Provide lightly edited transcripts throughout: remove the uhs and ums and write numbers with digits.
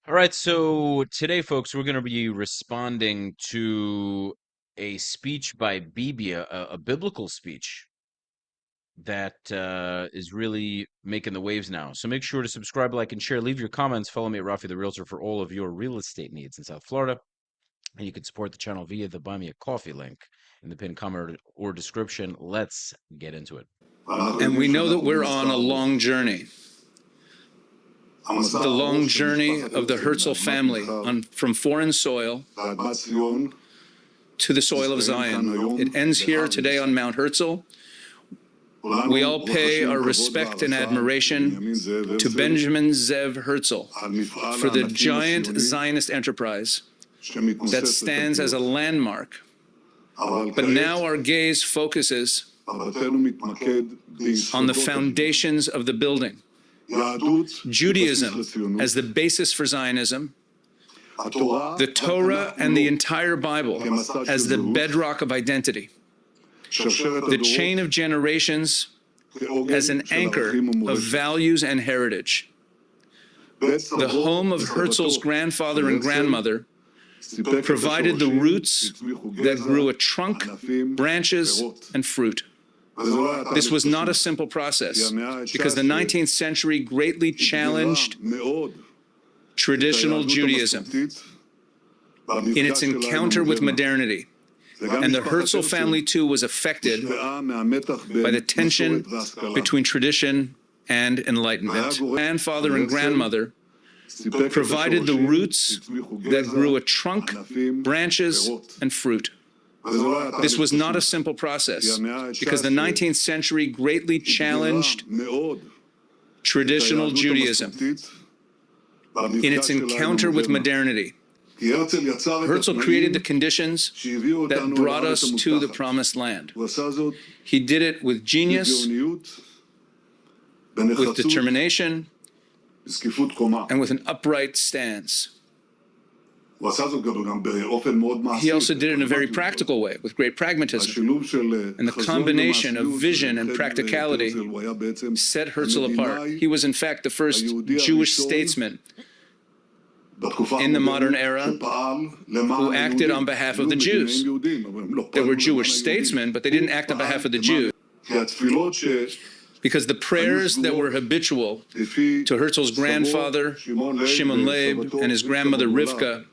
All right, so today, folks, we're going to be responding to a speech by Bibi, a biblical speech that is really making the waves now. So make sure to subscribe, like, and share. Leave your comments. Follow me at Rafi the Realtor for all of your real estate needs in South Florida. And you can support the channel via the Buy Me a Coffee link in the pinned comment or description. Let's get into it. And we know that we're on a long journey. The long journey of the Herzel family from foreign soil to the soil of Zion. It ends here today on Mount Herzl. We all pay our respect and admiration to Benjamin Zev Herzl for the giant Zionist enterprise that stands as a landmark. But now our gaze focuses on the foundations of the building. Judaism as the basis for Zionism, the Torah and the entire Bible as the bedrock of identity, the chain of generations as an anchor of values and heritage, the home of Herzl's grandfather and grandmother provided the roots that grew a trunk, branches, and fruit. This was not a simple process because the 19th century greatly challenged traditional Judaism in its encounter with modernity. And the Herzel family, too, was affected by the tension between tradition and enlightenment. Grandfather and grandmother provided the roots that grew a trunk, branches, and fruit. This was not a simple process because the 19th century greatly challenged traditional Judaism in its encounter with modernity. Herzl created the conditions that brought us to the promised land. He did it with genius, with determination, and with an upright stance. He also did it in a very practical way, with great pragmatism. And the combination of vision and practicality set Herzl apart. He was, in fact, the first Jewish statesman in the modern era who acted on behalf of the Jews. There were Jewish statesmen, but they didn't act on behalf of the Jews. Because the prayers that were habitual to Herzl's grandfather, Shimon Leib, and his grandmother, Rivka,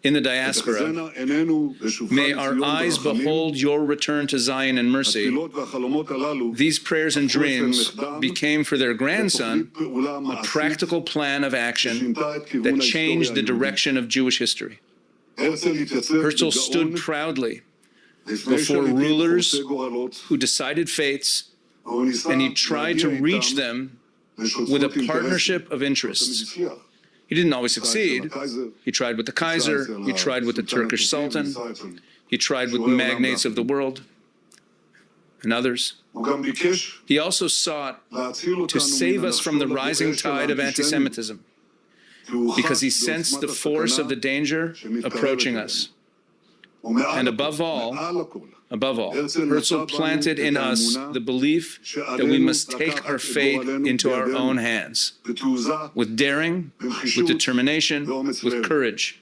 in the diaspora, may our eyes behold your return to Zion in mercy. These prayers and dreams became for their grandson a practical plan of action that changed the direction of Jewish history. Herzl stood proudly before rulers who decided fates, and he tried to reach them with a partnership of interests. He didn't always succeed. He tried with the Kaiser, he tried with the Turkish Sultan, he tried with magnates of the world and others. He also sought to save us from the rising tide of anti-Semitism because he sensed the force of the danger approaching us. And above all, Herzl planted in us the belief that we must take our fate into our own hands, with daring, with determination, with courage.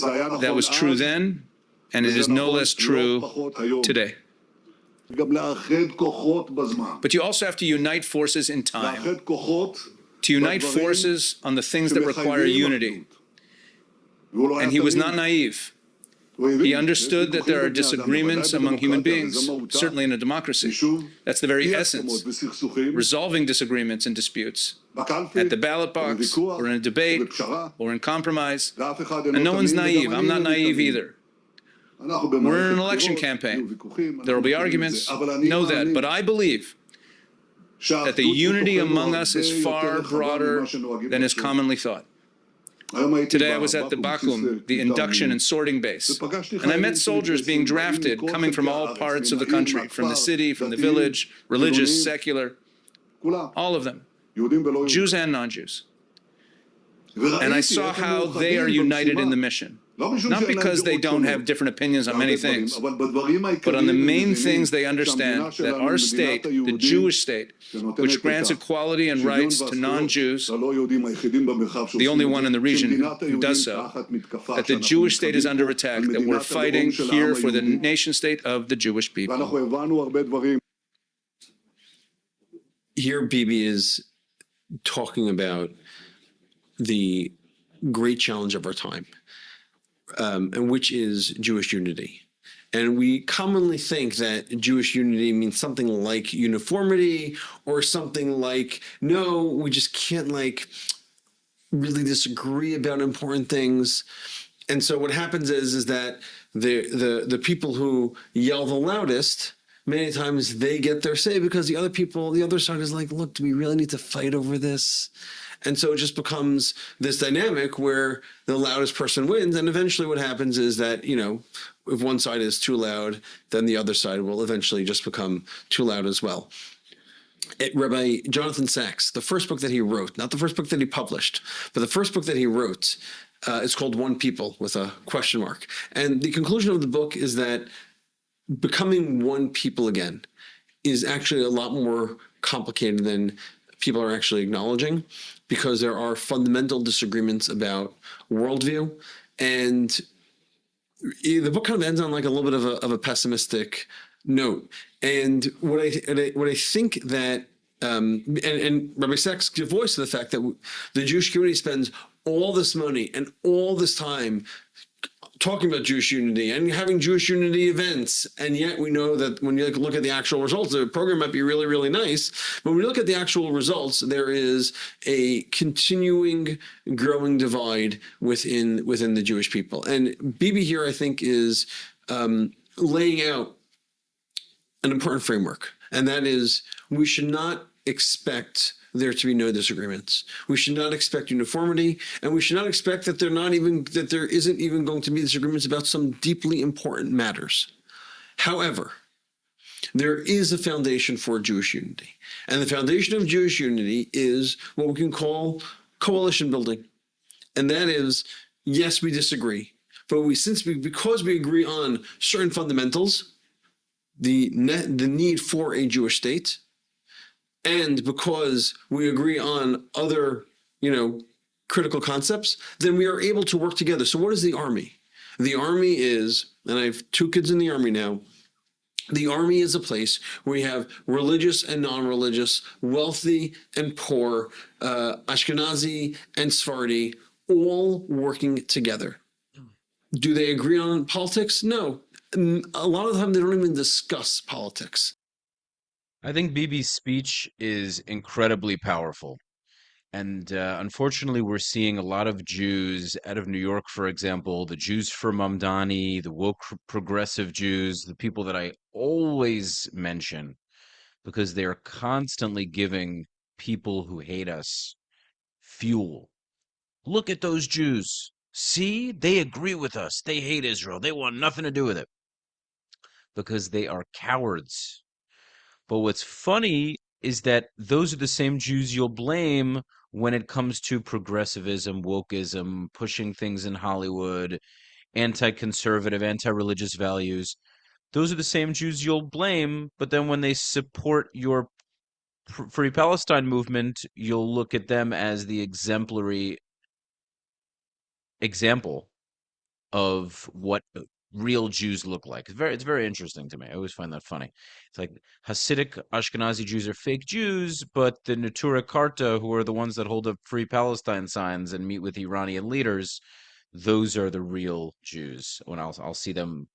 That was true then, and it is no less true today. But you also have to unite forces in time, to unite forces on the things that require unity. And he was not naive. He understood that there are disagreements among human beings, certainly in a democracy. That's the very essence, resolving disagreements and disputes at the ballot box, or in a debate, or in compromise. And no one's naive. I'm not naive either. We're in an election campaign. There will be arguments. Know that. But I believe that the unity among us is far broader than is commonly thought. Today I was at the Bakum, the induction and sorting base, and I met soldiers being drafted, coming from all parts of the country, from the city, from the village, religious, secular, all of them, Jews and non-Jews. and I saw how they are united in the mission. Not because they don't have different opinions on many things, but on the main things they understand that our state, the Jewish state, which grants equality and rights to non-Jews, the only one in the region who does so, that the Jewish state is under attack, that we're fighting here for the nation state of the Jewish people. Here, Bibi is talking about the great challenge of our time, and which is Jewish unity. And we commonly think that Jewish unity means something like uniformity, or something like, no, we just can't really disagree about important things. And so what happens is that the people who yell the loudest, many times they get their say, because the other side is like, look, do we really need to fight over this? And so it just becomes this dynamic where the loudest person wins. And eventually what happens is that, if one side is too loud, then the other side will eventually just become too loud as well. Rabbi Jonathan Sacks, the first book that he wrote, not the first book that he published, but the first book that he wrote, is called One People with a question mark. And the conclusion of the book is that becoming one people again is actually a lot more complicated than people are actually acknowledging, because there are fundamental disagreements about worldview. And the book kind of ends on like a little bit of a pessimistic note. And what I think that, and Rabbi Sacks gives voice to the fact that the Jewish community spends all this money and all this time talking about Jewish unity and having Jewish unity events, and yet we know that when you look at the actual results, the program might be really, really nice, but when you look at the actual results, there is a continuing, growing divide within the Jewish people. And Bibi here, I think, is laying out an important framework, and that is, we should not expect there to be no disagreements. We should not expect uniformity, and we should not expect that there isn't even going to be disagreements about some deeply important matters. However, there is a foundation for Jewish unity, and the foundation of Jewish unity is what we can call coalition building, and that is, yes, we disagree, but because we agree on certain fundamentals, the need for a Jewish state, and because we agree on other, critical concepts, then we are able to work together. So what is the army? The army is, and I have 2 kids in the army now, the army is a place where you have religious and non-religious, wealthy and poor, Ashkenazi and Sephardi, all working together. Do they agree on politics? No. A lot of the time they don't even discuss politics. I think Bibi's speech is incredibly powerful. And unfortunately, we're seeing a lot of Jews out of New York, for example, the Jews for Mamdani, the woke progressive Jews, the people that I always mention, because they are constantly giving people who hate us fuel. Look at those Jews. See, they agree with us. They hate Israel. They want nothing to do with it because they are cowards. But what's funny is that those are the same Jews you'll blame when it comes to progressivism, wokeism, pushing things in Hollywood, anti-conservative, anti-religious values. Those are the same Jews you'll blame, but then when they support your Free Palestine movement, you'll look at them as the exemplary example of what real Jews look like. It's very interesting to me. I always find that funny. It's like Hasidic Ashkenazi Jews are fake Jews, but the Neturei Karta, who are the ones that hold up Free Palestine signs and meet with Iranian leaders, those are the real Jews. When I'll see them,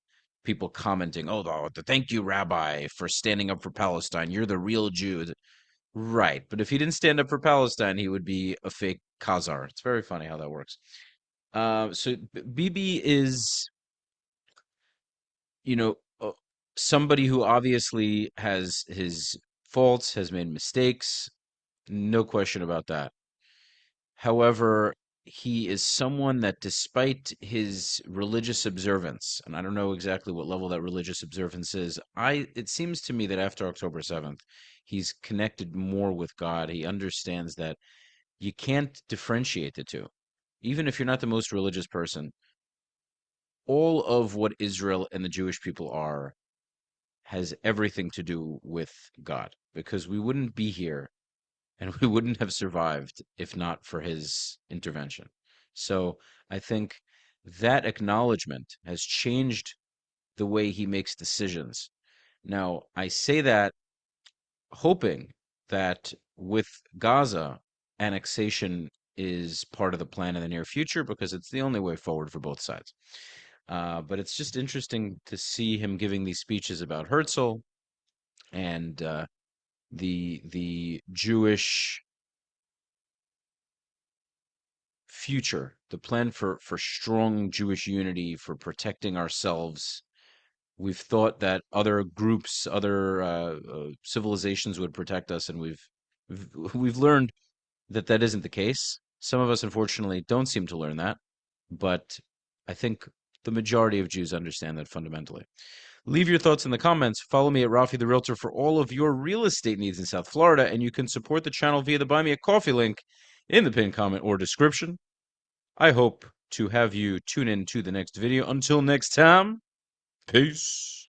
people commenting, "Oh, thank you, Rabbi, for standing up for Palestine. You're the real Jew." Right, but if he didn't stand up for Palestine, he would be a fake Khazar. It's very funny how that works. So Bibi is, you know, somebody who obviously has his faults, has made mistakes, no question about that. However, he is someone that, despite his religious observance, and I don't know exactly what level that religious observance is, it seems to me that after October 7th, he's connected more with God. He understands that you can't differentiate the two. even if you're not the most religious person, all of what Israel and the Jewish people are has everything to do with God, because we wouldn't be here and we wouldn't have survived if not for his intervention. So I think that acknowledgement has changed the way he makes decisions. Now, I say that hoping that with Gaza, annexation is part of the plan in the near future because it's the only way forward for both sides. But it's just interesting to see him giving these speeches about Herzel and the Jewish future, the plan for strong Jewish unity, for protecting ourselves. We've thought that other groups, other civilizations would protect us, and we've learned that that isn't the case. Some of us, unfortunately, don't seem to learn that, but I think the majority of Jews understand that fundamentally. Leave your thoughts in the comments. Follow me at Rafi the Realtor for all of your real estate needs in South Florida, and you can support the channel via the Buy Me a Coffee link in the pinned comment or description. I hope to have you tune in to the next video. Until next time, peace.